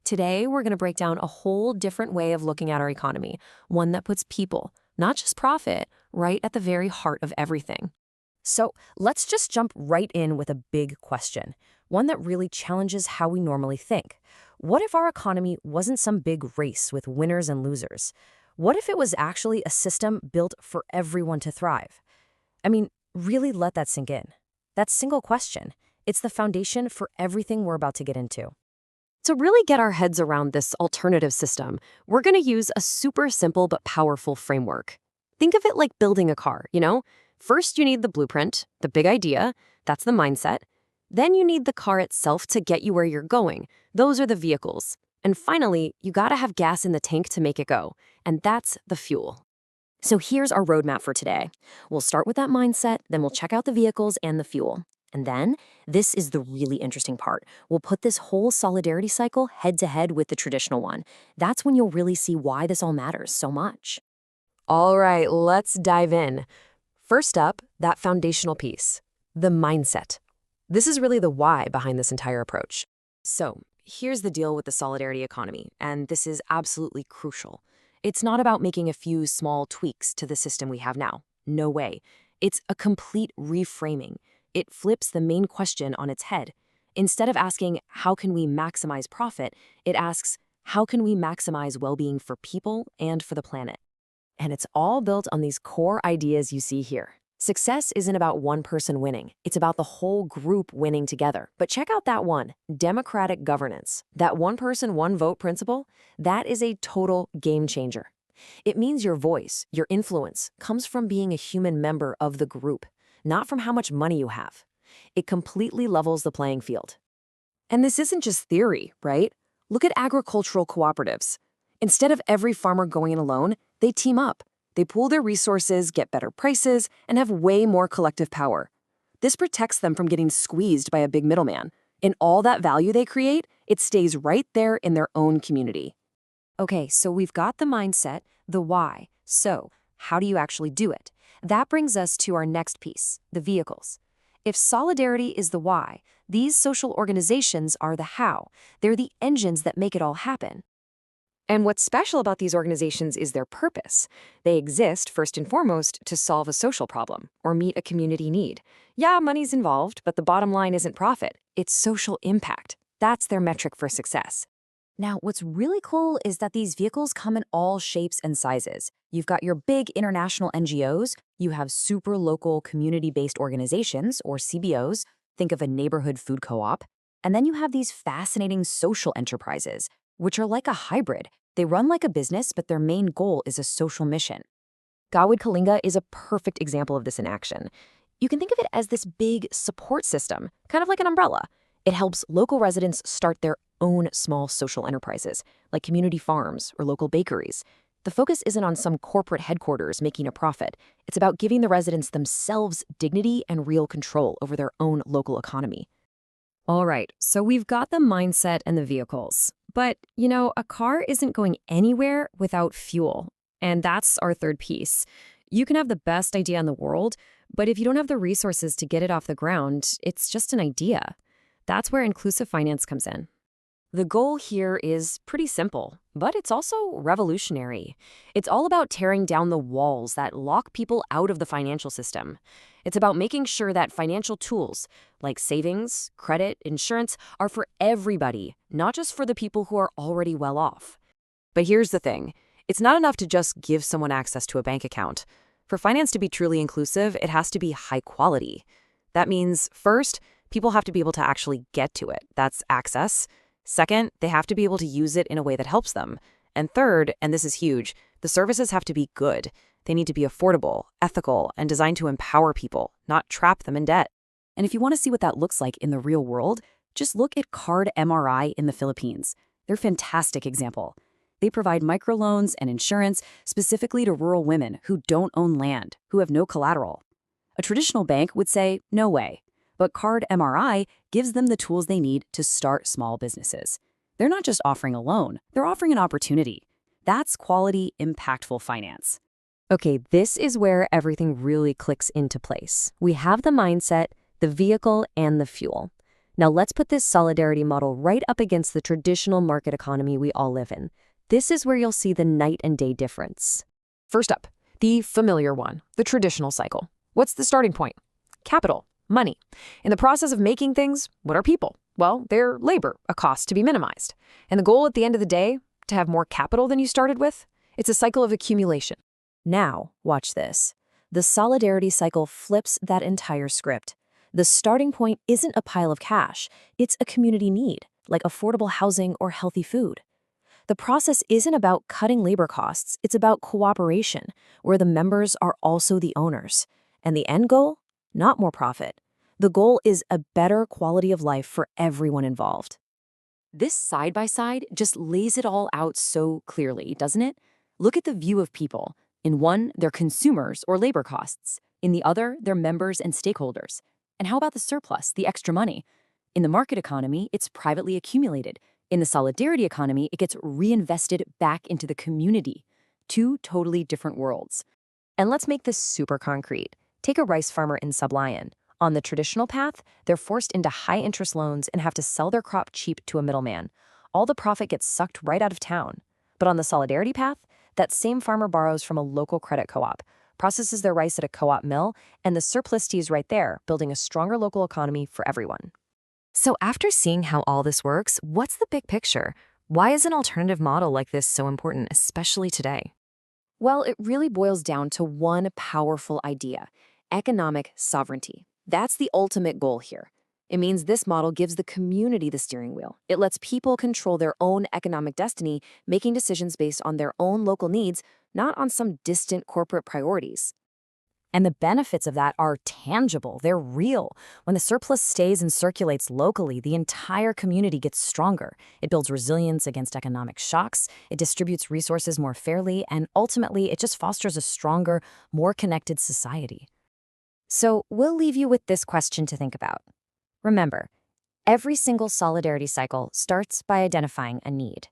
Today, we're going to break down a whole different way of looking at our economy, one that puts people, not just profit, right at the very heart of everything. So let's just jump right in with a big question, one that really challenges how we normally think. What if our economy wasn't some big race with winners and losers? What if it was actually a system built for everyone to thrive? I mean, really let that sink in. That single question, it's the foundation for everything we're about to get into. To really get our heads around this alternative system, we're going to use a super simple but powerful framework. Think of it like building a car. First, you need the blueprint, the big idea. That's the mindset. Then you need the car itself to get you where you're going. Those are the vehicles. And finally, you got to have gas in the tank to make it go. And that's the fuel. So here's our roadmap for today. We'll start with that mindset, then we'll check out the vehicles and the fuel. And then, this is the really interesting part. We'll put this whole solidarity cycle head-to-head with the traditional one. That's when you'll really see why this all matters so much. All right, let's dive in. First up, that foundational piece, the mindset. This is really the why behind this entire approach. So, here's the deal with the solidarity economy, and this is absolutely crucial. It's not about making a few small tweaks to the system we have now. No way. It's a complete reframing. It flips the main question on its head. Instead of asking, how can we maximize profit, it asks, how can we maximize well-being for people and for the planet? And it's all built on these core ideas you see here. Success isn't about one person winning. It's about the whole group winning together. But check out that one, democratic governance. That one person, one vote principle, that is a total game changer. It means your voice, your influence, comes from being a human member of the group, not from how much money you have. It completely levels the playing field. And this isn't just theory, right? Look at agricultural cooperatives. Instead of every farmer going in alone, they team up. They pool their resources, get better prices, and have way more collective power. This protects them from getting squeezed by a big middleman. And all that value they create, it stays right there in their own community. Okay, so we've got the mindset, the why. So, how do you actually do it? That brings us to our next piece, the vehicles. If solidarity is the why, these social organizations are the how. They're the engines that make it all happen. And what's special about these organizations is their purpose. They exist, first and foremost, to solve a social problem or meet a community need. Yeah, money's involved, but the bottom line isn't profit. It's social impact. That's their metric for success. Now, what's really cool is that these vehicles come in all shapes and sizes. You've got your big international NGOs, you have super local community-based organizations, or CBOs, think of a neighborhood food co-op, and then you have these fascinating social enterprises, which are like a hybrid. They run like a business, but their main goal is a social mission. Gawad Kalinga is a perfect example of this in action. You can think of it as this big support system, kind of like an umbrella. It helps local residents start their own small social enterprises, like community farms or local bakeries. The focus isn't on some corporate headquarters making a profit. It's about giving the residents themselves dignity and real control over their own local economy. All right, so we've got the mindset and the vehicles. But, a car isn't going anywhere without fuel. And that's our third piece. You can have the best idea in the world, but if you don't have the resources to get it off the ground, it's just an idea. That's where inclusive finance comes in. The goal here is pretty simple, but it's also revolutionary. It's all about tearing down the walls that lock people out of the financial system. It's about making sure that financial tools, like savings, credit, insurance, are for everybody, not just for the people who are already well off. But here's the thing. It's not enough to just give someone access to a bank account. For finance to be truly inclusive, it has to be high quality. That means, first, people have to be able to actually get to it. That's access. Second, they have to be able to use it in a way that helps them. And third, and this is huge, the services have to be good. They need to be affordable, ethical, and designed to empower people, not trap them in debt. And if you want to see what that looks like in the real world, just look at Card MRI in the Philippines. They're a fantastic example. They provide microloans and insurance specifically to rural women who don't own land, who have no collateral. A traditional bank would say, no way. But Card MRI gives them the tools they need to start small businesses. They're not just offering a loan, they're offering an opportunity. That's quality, impactful finance. Okay, this is where everything really clicks into place. We have the mindset, the vehicle, and the fuel. Now let's put this solidarity model right up against the traditional market economy we all live in. This is where you'll see the night and day difference. First up, the familiar one, the traditional cycle. What's the starting point? Capital, money. In the process of making things, what are people? Well, they're labor, a cost to be minimized. And the goal at the end of the day, to have more capital than you started with? It's a cycle of accumulation. Now, watch this. The solidarity cycle flips that entire script. The starting point isn't a pile of cash, it's a community need, like affordable housing or healthy food. The process isn't about cutting labor costs, it's about cooperation, where the members are also the owners. And the end goal? Not more profit. The goal is a better quality of life for everyone involved. This side-by-side just lays it all out so clearly, doesn't it? Look at the view of people. In one, they're consumers or labor costs. In the other, they're members and stakeholders. And how about the surplus, the extra money? In the market economy, it's privately accumulated. In the solidarity economy, it gets reinvested back into the community. Two totally different worlds. And let's make this super concrete. Take a rice farmer in Sublyon. On the traditional path, they're forced into high-interest loans and have to sell their crop cheap to a middleman. All the profit gets sucked right out of town. But on the solidarity path, that same farmer borrows from a local credit co-op, processes their rice at a co-op mill, and the surplus stays right there, building a stronger local economy for everyone. So after seeing how all this works, what's the big picture? Why is an alternative model like this so important, especially today? Well, it really boils down to one powerful idea: economic sovereignty. That's the ultimate goal here. It means this model gives the community the steering wheel. It lets people control their own economic destiny, making decisions based on their own local needs, not on some distant corporate priorities. And the benefits of that are tangible, they're real. When the surplus stays and circulates locally, the entire community gets stronger. It builds resilience against economic shocks, it distributes resources more fairly, and ultimately it just fosters a stronger, more connected society. So we'll leave you with this question to think about. Remember, every single solidarity cycle starts by identifying a need.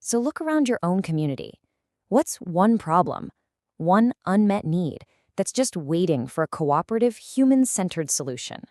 So look around your own community. What's one problem, one unmet need that's just waiting for a cooperative, human-centered solution?